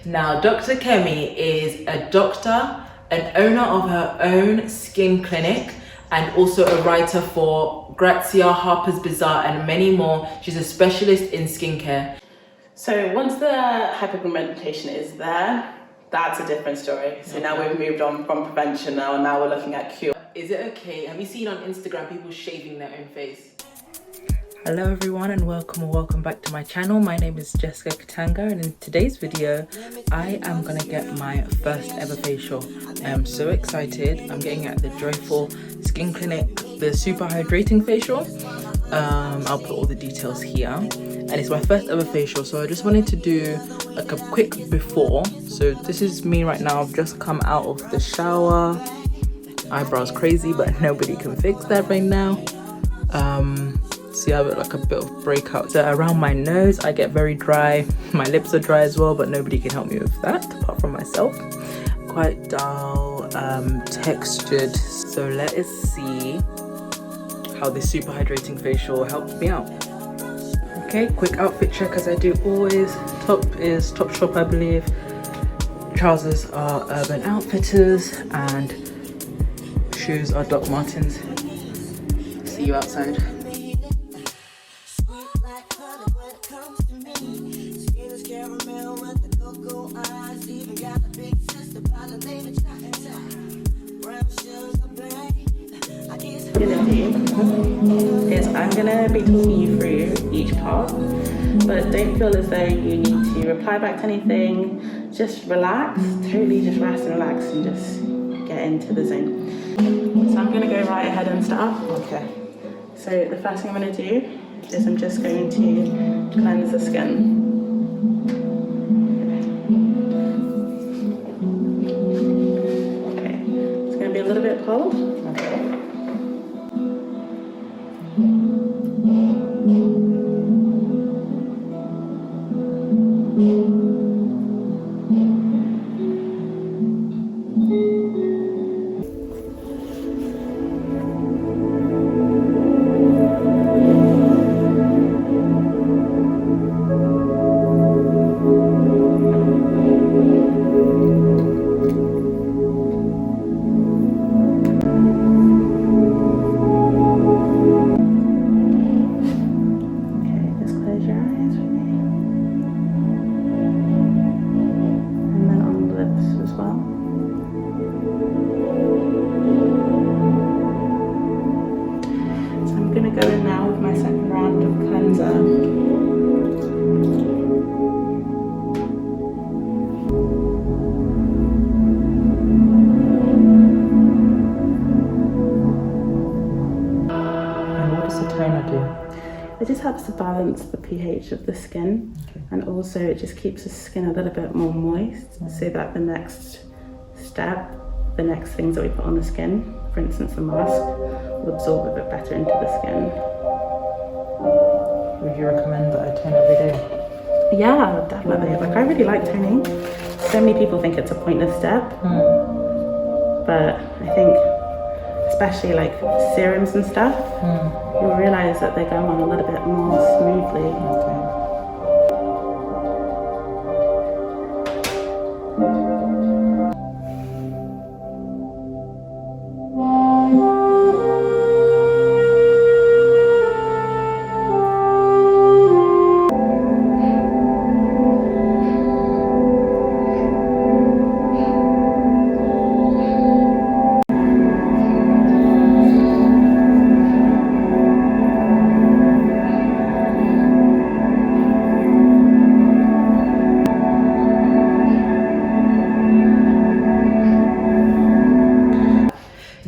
Now, Dr. Kemi is a doctor, an owner of her own skin clinic, and also a writer for Grazia, Harper's Bazaar, and many more. She's a specialist in skincare. So once the hyperpigmentation is there, that's a different story. So now we've moved on from prevention now, and now we're looking at cure. Is it okay? Have you seen on Instagram people shaving their own face? Hello everyone and welcome back to my channel. My name is Jessica Katanga, and in today's video I am gonna get my first ever facial. I am so excited. I'm getting it at the Joyful Skin Clinic, the super hydrating facial. I'll put all the details here, and it's my first ever facial, so I just wanted to do like a quick before. So this is me right now. I've just come out of the shower. Eyebrows crazy, but nobody can fix that right now. See, I have like a bit of breakout. So around my nose I get very dry, my lips are dry as well, but nobody can help me with that apart from myself. Quite dull, textured. So let us see how this super hydrating facial helps me out. Okay, quick outfit check as I do always. Top is Topshop, I believe. Trousers are Urban Outfitters, and shoes are Doc Martens. See you outside. Is I'm gonna be talking you through each part, but don't feel as though you need to reply back to anything. Just relax, totally just rest and relax and just get into the zone. So I'm gonna go right ahead and start. Okay. So the first thing I'm gonna do is I'm just going to cleanse the skin. Okay, it's gonna be a little bit cold. Okay. It just helps to balance the pH of the skin, and also it just keeps the skin a little bit more moist, so that the next step, the next things that we put on the skin, for instance the mask, will absorb a bit better into the skin. Would you recommend that I tone every day? Yeah, definitely. Like, I really like toning. So many people think it's a pointless step, but I think especially like serums and stuff, you'll realize that they go on a little bit more smoothly. Okay.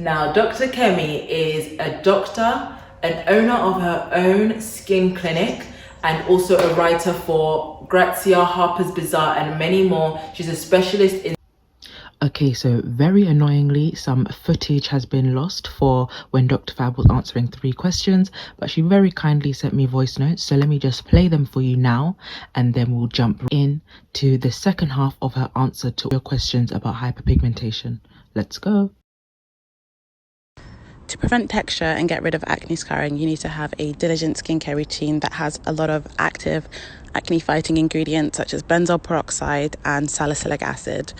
Now, Dr. Kemi is a doctor, an owner of her own skin clinic, and also a writer for Grazia, Harper's Bazaar, and many more. She's a specialist in... Okay, so very annoyingly, some footage has been lost for when Dr. Fab was answering 3 questions, but she very kindly sent me voice notes. So let me just play them for you now, and then we'll jump in to the second half of her answer to your questions about hyperpigmentation. Let's go. To prevent texture and get rid of acne scarring, you need to have a diligent skincare routine that has a lot of active acne-fighting ingredients such as benzoyl peroxide and salicylic acid.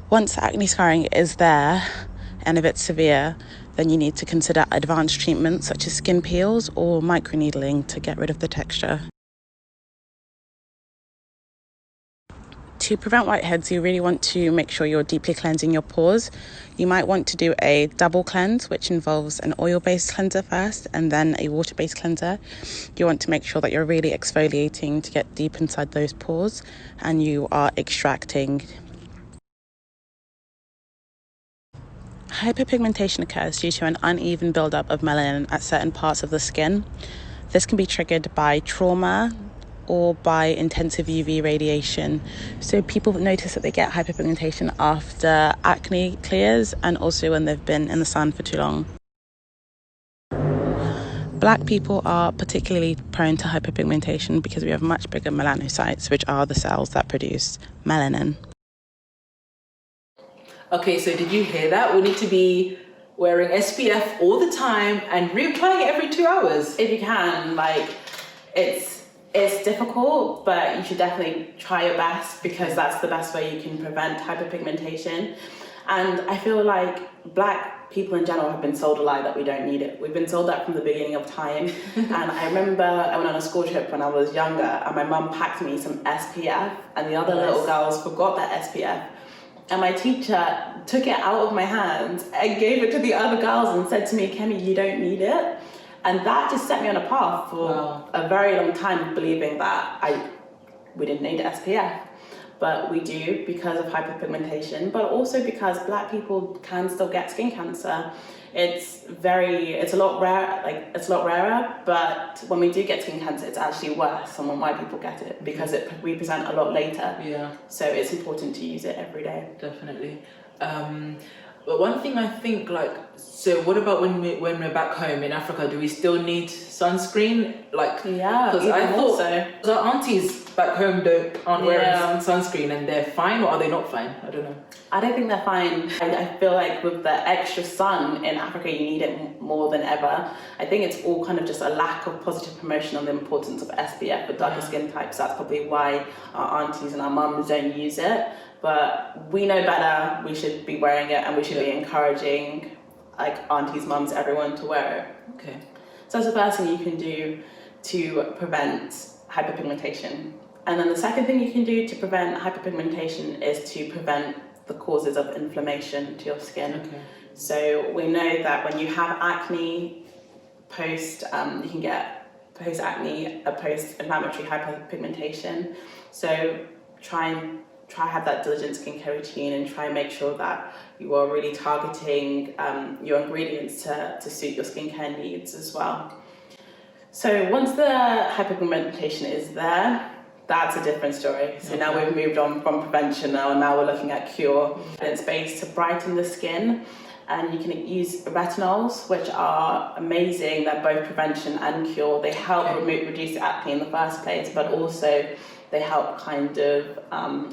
Once acne scarring is there, and if it's severe, then you need to consider advanced treatments such as skin peels or microneedling to get rid of the texture. To prevent whiteheads, you really want to make sure you're deeply cleansing your pores. You might want to do a double cleanse, which involves an oil-based cleanser first and then a water-based cleanser. You want to make sure that you're really exfoliating to get deep inside those pores and you are extracting. Hyperpigmentation occurs due to an uneven buildup of melanin at certain parts of the skin. This can be triggered by trauma or by intensive UV radiation. So people notice that they get hyperpigmentation after acne clears and also when they've been in the sun for too long. Black people are particularly prone to hyperpigmentation because we have much bigger melanocytes, which are the cells that produce melanin. Okay, so did you hear that? We need to be wearing SPF all the time and reapplying it every 2 hours. If you can, like, it's difficult, but you should definitely try your best because that's the best way you can prevent hyperpigmentation. And I feel like black people in general have been sold a lie that we don't need it. We've been sold that from the beginning of time. And I remember I went on a school trip when I was younger and my mum packed me some SPF and the other little girls forgot that SPF. And my teacher took it out of my hands and gave it to the other girls and said to me, Kemi, you don't need it. And that just set me on a path for a very long time, believing that we didn't need SPF. But we do because of hyperpigmentation, but also because black people can still get skin cancer. It's a lot rarer, but when we do get skin cancer, it's actually worse than when white people get it because we present a lot later. Yeah. So it's important to use it every day. Definitely. But one thing I think, so what about when we're back home in Africa? Do we still need sunscreen? Yeah, because I thought so. Our aunties back home aren't wearing sunscreen and they're fine, or are they not fine? I don't know. I don't think they're fine. I feel like with the extra sun in Africa, you need it more than ever. I think it's all kind of just a lack of positive promotion on the importance of SPF for darker skin types. That's probably why our aunties and our mums don't use it. But we know better, we should be wearing it and we should be encouraging aunties, mums, everyone to wear it. Okay. So that's the first thing you can do to prevent hyperpigmentation. And then the second thing you can do to prevent hyperpigmentation is to prevent the causes of inflammation to your skin. Okay. So we know that when you have acne, you can get post-acne, a post-inflammatory hyperpigmentation. So try have that diligent skincare routine and try and make sure that you are really targeting your ingredients to suit your skincare needs as well. So once the hyperpigmentation is there, that's a different story. So now we've moved on from prevention and now we're looking at cure. And it's based to brighten the skin. And you can use retinols, which are amazing. They're both prevention and cure. They help reduce acne in the first place, but also they help kind of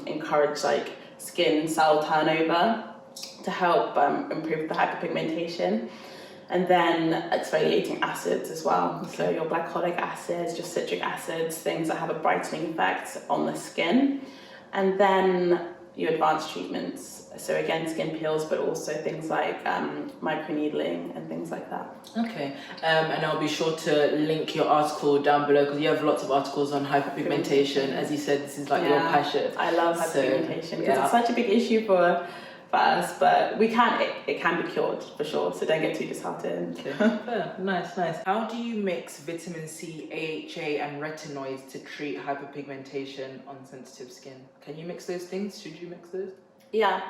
encourage skin cell turnover to help improve the hyperpigmentation. And then exfoliating acids as well. Okay. So your glycolic acids, your citric acids, things that have a brightening effect on the skin. And then your advanced treatments. So again, skin peels, but also things like microneedling and things like that. Okay, and I'll be sure to link your article down below because you have lots of articles on hyperpigmentation. As you said, this is your passion. I love hyperpigmentation because it's such a big issue for us, but it can be cured for sure, so don't get too disheartened. Okay. Yeah, nice. How do you mix vitamin C, AHA and retinoids to treat hyperpigmentation on sensitive skin? Can you mix those things? Should you mix those? Yeah,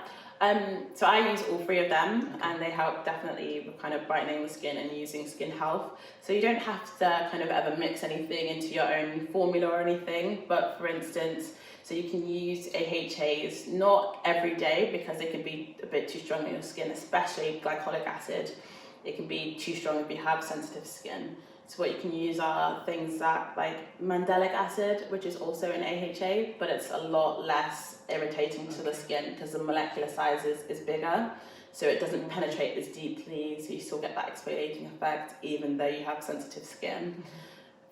so I use all three of them and they help definitely with kind of brightening the skin and using skin health. So you don't have to kind of ever mix anything into your own formula or anything, but for instance, so you can use AHAs not every day because they can be a bit too strong on your skin, especially glycolic acid. It can be too strong if you have sensitive skin. So what you can use are things that like mandelic acid, which is also an AHA, but it's a lot less irritating to the skin because the molecular size is bigger. So it doesn't penetrate as deeply, so you still get that exfoliating effect even though you have sensitive skin.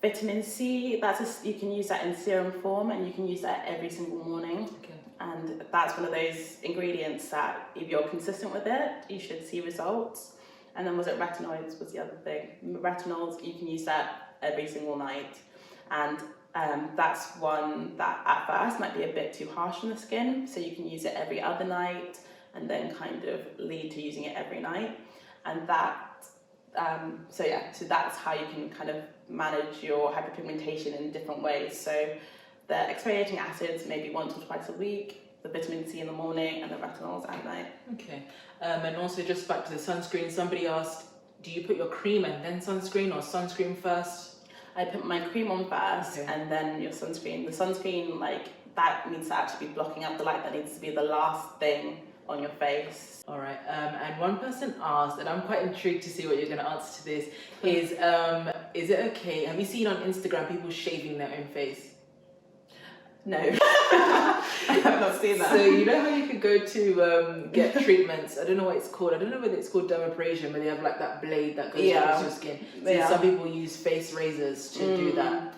Vitamin C, you can use that in serum form, and you can use that every single morning. And that's one of those ingredients that if you're consistent with it, you should see results. And then was it retinoids was the other thing. Retinols, you can use that every single night. And that's one that at first might be a bit too harsh on the skin, so you can use it every other night and then kind of lead to using it every night. And that, so that's how you can kind of manage your hyperpigmentation in different ways. So the exfoliating acids maybe once or twice a week, the vitamin C in the morning, and the retinols at night. Okay. And also just back to the sunscreen, somebody asked, do you put your cream and then sunscreen, or sunscreen first? I put my cream on first, and then your sunscreen. The sunscreen, like, that needs to actually be blocking out the light. That needs to be the last thing on your face. All right. And one person asked, and I'm quite intrigued to see what you're going to answer to this, is it okay? Have you seen on Instagram people shaving their own face? No, I have not seen that. So you know how you could go to get treatments? I don't know what it's called. I don't know whether it's called dermabrasion, but they have like that blade that goes across your skin. So some people use face razors to do that.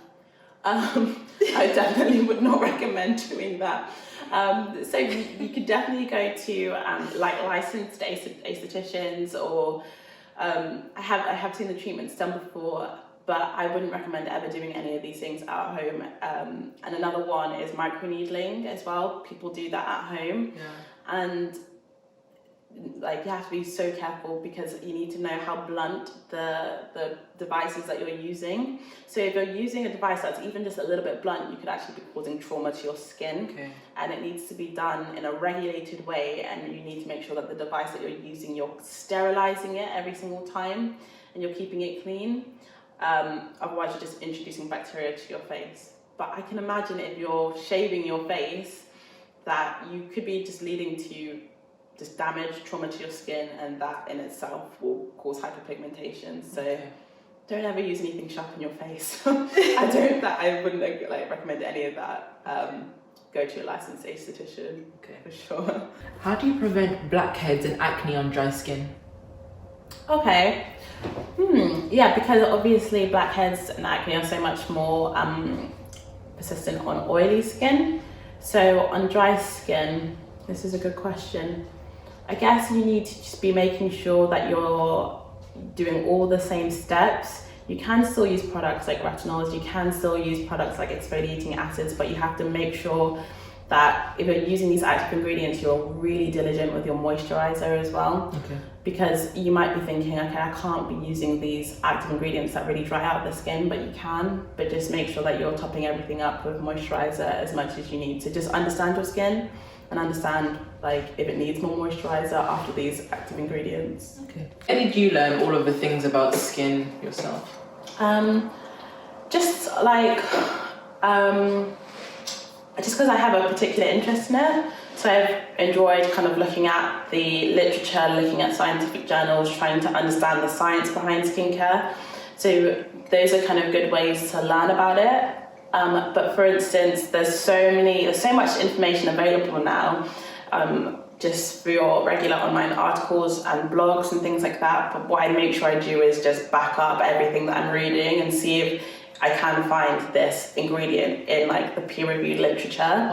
I definitely would not recommend doing that. So you could definitely go to like licensed aestheticians, or I have seen the treatments done before, but I wouldn't recommend ever doing any of these things at home. And another one is microneedling as well. People do that at home. And like, you have to be so careful because you need to know how blunt the devices that you're using. So if you're using a device that's even just a little bit blunt, you could actually be causing trauma to your skin. And it needs to be done in a regulated way, and you need to make sure that the device that you're using, you're sterilizing it every single time and you're keeping it clean. Otherwise you're just introducing bacteria to your face. But I can imagine if you're shaving your face, that you could be just leading to just damage, trauma to your skin, and that in itself will cause hyperpigmentation. So don't ever use anything sharp in your face. I wouldn't like recommend any of that. Go to a licensed aesthetician, for sure. How do you prevent blackheads and acne on dry skin? Okay. Yeah, because obviously blackheads and acne are so much more persistent on oily skin. So on dry skin, this is a good question. I guess you need to just be making sure that you're doing all the same steps. You can still use products like retinols, you can still use products like exfoliating acids, but you have to make sure that if you're using these active ingredients, you're really diligent with your moisturizer as well. Because you might be thinking, okay, I can't be using these active ingredients that really dry out the skin, but you can. But just make sure that you're topping everything up with moisturizer as much as you need. So just understand your skin and understand like if it needs more moisturizer after these active ingredients. Where did you learn all of the things about skin yourself? Just like just because I have a particular interest in it. So I've enjoyed kind of looking at the literature, looking at scientific journals, trying to understand the science behind skincare. So those are kind of good ways to learn about it. But for instance, there's so much information available now, just for your regular online articles and blogs and things like that. But what I make sure I do is just back up everything that I'm reading and see if I can find this ingredient in like the peer-reviewed literature.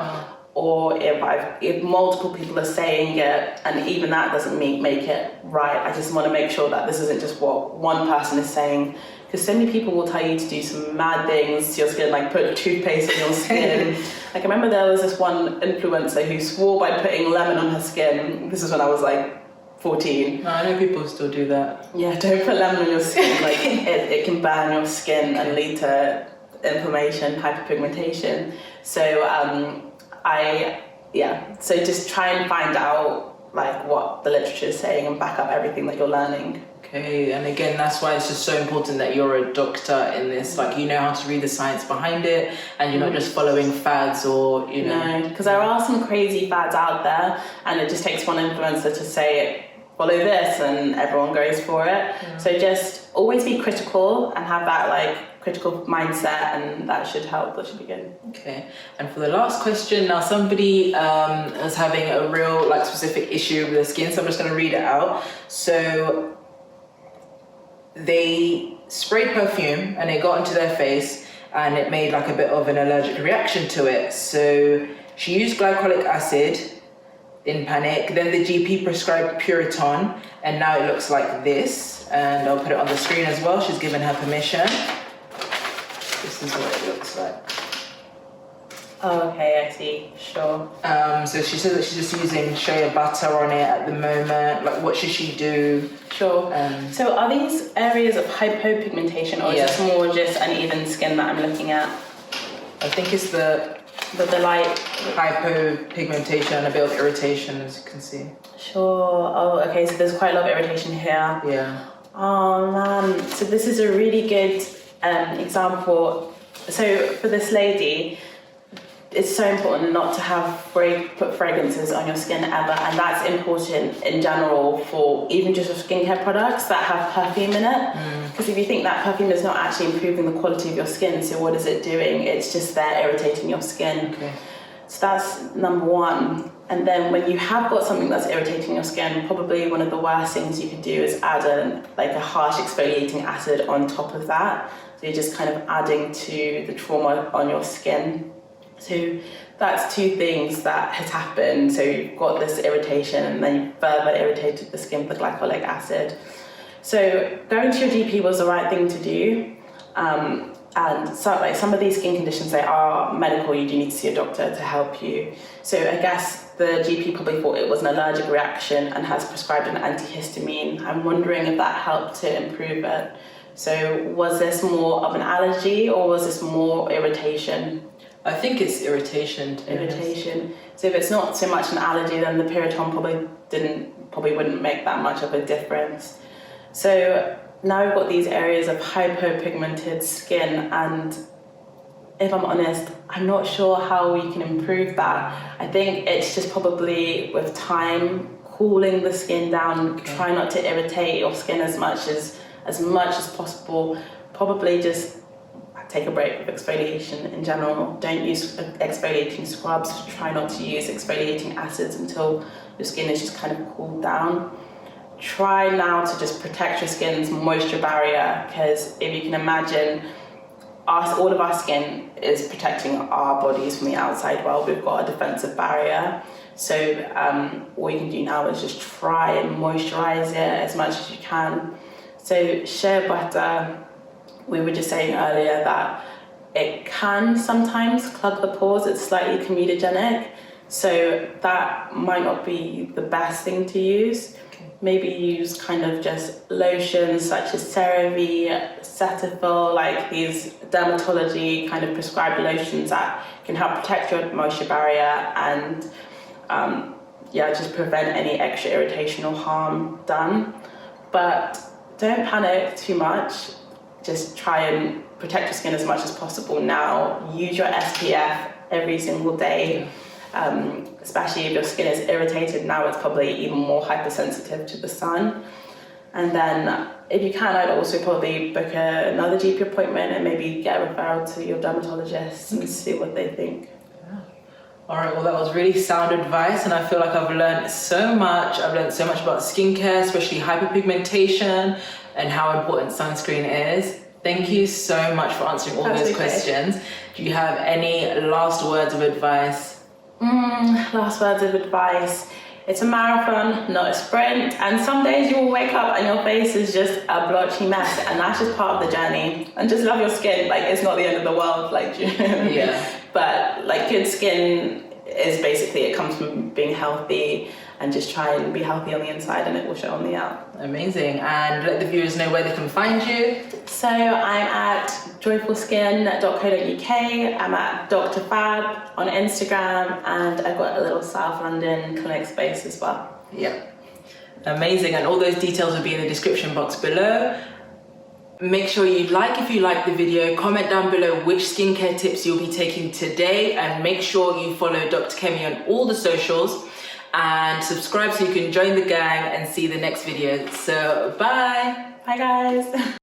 Or if multiple people are saying it, and even that doesn't make it right. I just want to make sure that this isn't just what one person is saying, because so many people will tell you to do some mad things to your skin, like put toothpaste on your skin. Like I remember there was this one influencer who swore by putting lemon on her skin. This is when I was like 14. No, I know people still do that. Yeah, don't put lemon on your skin. Like it can burn your skin and lead to inflammation, hyperpigmentation. So so just try and find out like what the literature is saying and back up everything that you're learning. Okay, and again, that's why it's just so important that you're a doctor in this. Like, you know how to read the science behind it, and you're not just following fads or, you know. No, because there are some crazy fads out there, and it just takes one influencer to say it follow this, and everyone goes for it. So just always be critical and have that like critical mindset, and that should help. That should be good. Okay, and for the last question, now somebody is having a real like specific issue with their skin, so I'm just going to read it out. So they sprayed perfume and it got into their face and it made like a bit of an allergic reaction to it. So she used glycolic acid in panic, then the GP prescribed Puriton, and now it looks like this, and I'll put it on the screen as well. She's given her permission. This is what it looks like. Oh, okay, I see. Sure. So she says that she's just using shea butter on it at the moment. Like, what should she do? Sure. So are these areas of hypopigmentation, or is this more just uneven skin that I'm looking at? I think it's the light hypopigmentation and a bit of irritation, as you can see. Sure. Oh, okay. So there's quite a lot of irritation here. Yeah. Oh man. So this is a really good example. So for this lady, it's so important not to put fragrances on your skin ever, and that's important in general for even just your skincare products that have perfume in it. Because if you think that perfume is not actually improving the quality of your skin, so what is it doing? It's just there irritating your skin. Okay. So that's number one. And then when you have got something that's irritating your skin, probably one of the worst things you could do is add a harsh exfoliating acid on top of that. So you're just kind of adding to the trauma on your skin. So that's two things that has happened. So you've got this irritation, and then you further irritated the skin with glycolic acid. So going to your GP was the right thing to do. And so, some of these skin conditions, they are medical. You do need to see a doctor to help you. So I guess the GP probably thought it was an allergic reaction and has prescribed an antihistamine. I'm wondering if that helped to improve it. So was this more of an allergy, or was this more irritation? I think it's irritation. Irritation. So if it's not so much an allergy, then the Puriton probably wouldn't make that much of a difference. So now we've got these areas of hypopigmented skin, and if I'm honest, I'm not sure how we can improve that. I think it's just probably with time, cooling the skin down, try not to irritate your skin as much as possible. Probably just take a break with exfoliation in general. Don't use exfoliating scrubs. Try not to use exfoliating acids until your skin is just kind of cooled down. Try now to just protect your skin's moisture barrier, because if you can imagine, all of our skin is protecting our bodies from the outside world. We've got a defensive barrier. So all you can do now is just try and moisturize it as much as you can. So shea butter, we were just saying earlier that it can sometimes clog the pores. It's slightly comedogenic, so that might not be the best thing to use. Maybe use kind of just lotions such as CeraVe, Cetaphil, like these dermatology kind of prescribed lotions that can help protect your moisture barrier and just prevent any extra irritation or harm done. But don't panic too much. Just try and protect your skin as much as possible now. Use your SPF every single day, especially if your skin is irritated. Now it's probably even more hypersensitive to the sun. And then if you can, I'd also probably book another GP appointment and maybe get a referral to your dermatologist and see what they think. All right, well, that was really sound advice, and I feel like I've learned so much. I've learned so much about skincare, especially hyperpigmentation, and how important sunscreen is. Thank you so much for answering all those questions. Do you have any last words of advice? Last words of advice. It's a marathon, not a sprint. And some days you will wake up and your face is just a blotchy mess, and that's just part of the journey. And just love your skin. Like, it's not the end of the world. Like, yeah. But like, good skin is basically, it comes from being healthy, and just try and be healthy on the inside and it will show on the out. Amazing. And let the viewers know where they can find you. So I'm at joyfulskin.co.uk. I'm at Dr Fab on Instagram, and I've got a little South London clinic space as well. Yeah. Amazing. And all those details will be in the description box below. Make sure you like if you like the video, comment down below which skincare tips you'll be taking today, and make sure you follow Dr Kemi on all the socials. and subscribe so you can join the gang and see the next video. So bye. Bye guys.